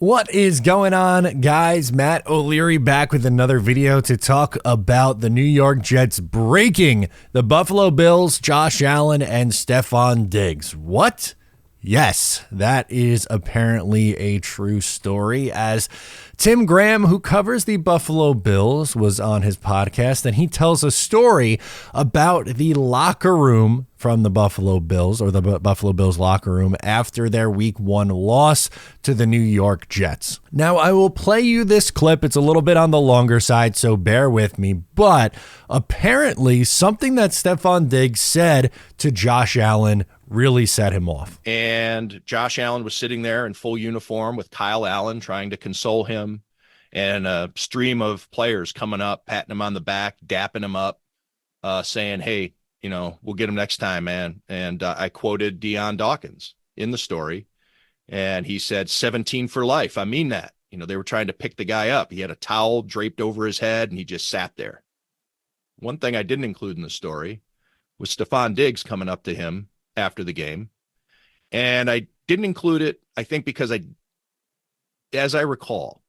What is going on, guys? Matt O'Leary back with another video to talk about the New York Jets breaking the Buffalo Bills, Josh Allen, and Stefon Diggs. What? Yes, that is apparently a true story, as Tim Graham, who covers the Buffalo Bills, was on his podcast, and he tells a story about the locker room from the Buffalo Bills, or the Buffalo Bills locker room, after their Week 1 loss to the New York Jets. Now, I will play you this clip. It's a little bit on the longer side, so bear with me, but apparently something that Stefon Diggs said to Josh Allen really set him off. And Josh Allen was sitting there in full uniform with Kyle Allen trying to console him, and a stream of players coming up, patting him on the back, dapping him up, saying, hey, you know, we'll get him next time, man. And I quoted Deion Dawkins in the story, and he said, 17 for life. I mean that. You know, they were trying to pick the guy up. He had a towel draped over his head, and he just sat there. One thing I didn't include in the story was Stefon Diggs coming up to him after the game. And I didn't include it, I think, because as I recall,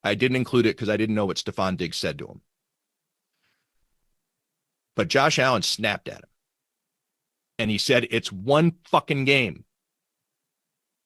I didn't include it because I didn't know what Stefon Diggs said to him. But Josh Allen snapped at him. And he said, it's one fucking game.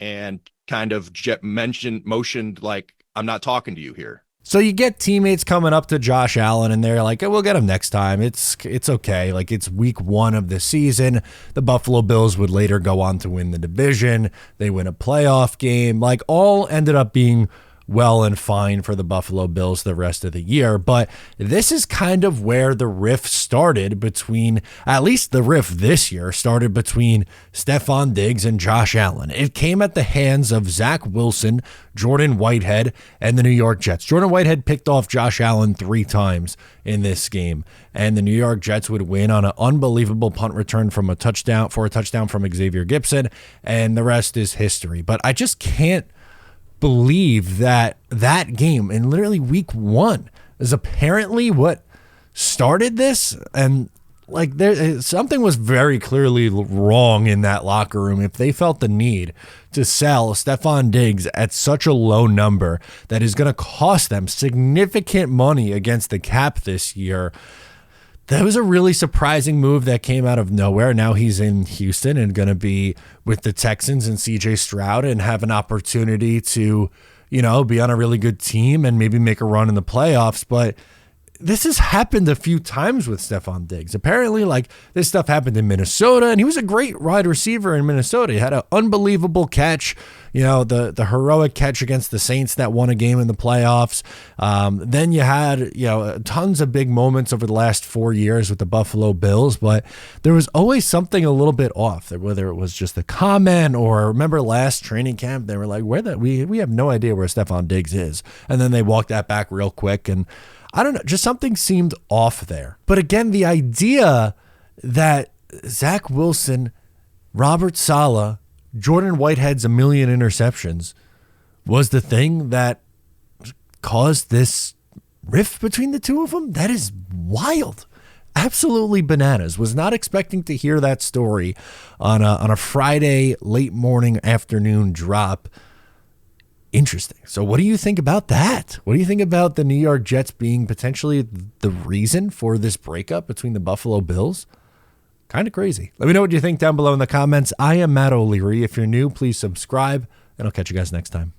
And kind of motioned like, I'm not talking to you here. So you get teammates coming up to Josh Allen, and they're like, we'll get him next time. It's okay. Like, it's Week 1 of the season. The Buffalo Bills would later go on to win the division. They win a playoff game. Like, all ended up being well and fine for the Buffalo Bills the rest of the year. But this is kind of where the riff started between, at least the riff this year, started between Stefon Diggs and Josh Allen. It came at the hands of Zach Wilson, Jordan Whitehead, and the New York Jets. Jordan Whitehead picked off Josh Allen 3 times in this game, and the New York Jets would win on an unbelievable punt return from a touchdown from Xavier Gipson, and the rest is history. But I just can't believe that game in literally Week 1 is apparently what started this. And like, something was very clearly wrong in that locker room if they felt the need to sell Stefon Diggs at such a low number that is going to cost them significant money against the cap this year. That was a really surprising move that came out of nowhere. Now he's in Houston and going to be with the Texans and CJ Stroud and have an opportunity to, you know, be on a really good team and maybe make a run in the playoffs. But this has happened a few times with Stefon Diggs. Apparently, like, this stuff happened in Minnesota, and he was a great wide receiver in Minnesota. He had an unbelievable catch, you know, the heroic catch against the Saints that won a game in the playoffs. Then you had, you know, tons of big moments over the last 4 years with the Buffalo Bills, but there was always something a little bit off, whether it was just a comment or, remember last training camp, they were like, we have no idea where Stefon Diggs is. And then they walked that back real quick, and I don't know, just something seemed off there. But again, the idea that Zach Wilson, Robert Saleh, Jordan Whitehead's a million interceptions was the thing that caused this rift between the two of them, that is wild. Absolutely bananas. Was not expecting to hear that story on a Friday late morning afternoon drop. Interesting. So what do you think about that? What do you think about the New York Jets being potentially the reason for this breakup between the Buffalo Bills? Kind of crazy. Let me know what you think down below in the comments. I am Matt O'Leary. If you're new, please subscribe, and I'll catch you guys next time.